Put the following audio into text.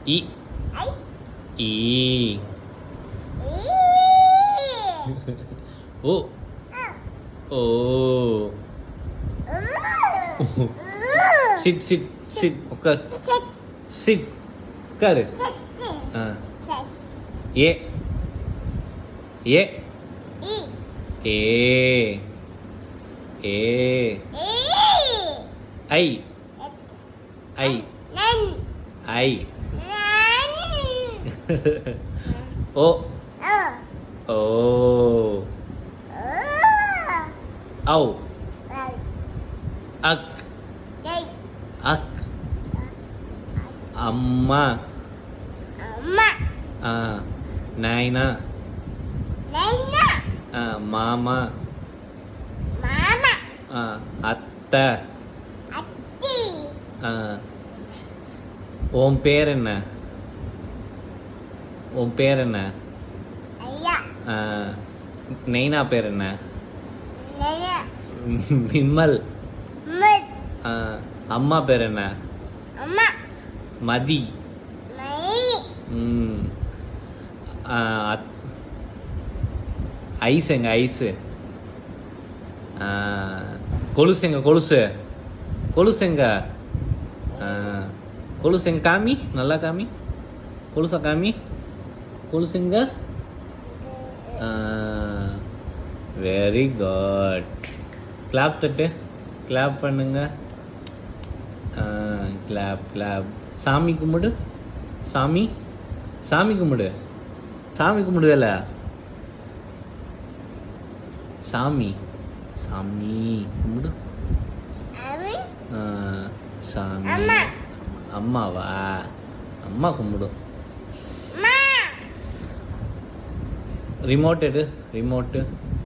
இ ஈ ஓ ஓ sit sit sit உட்கார் chit உட்காரு ஆ ஏ ஏ ஏ ஏ ஐ ஐ ஐ ஓ ஓ ஔ அக் அக் அம்மா நைனா மாமா அத்தை உன் பேர் என்ன உன் பேர் என்ன நைனா பேர் என்ன விமல் அம்மா பேர் என்ன மதி ஐஸ் எங்க ஐஸு கொலுசு எங்க கொலுசு கொலுசு எங்க கொலுசு எங்க காமி நல்லா காமி கொலுசா காமி கொலுசு எங்க வெரி குட் கிளாப் தட்டு கிளாப் பண்ணுங்க கிளாப் கிளாப் சாமி கும்பிடு சாமி சாமி கும்பிடு சாமி கும்பிடுவேல சாமி சாமி கும்பிடு சாமி அம்மாவா அம்மா கும்பிடும் ரிமோட் எடு ரிமோட்டு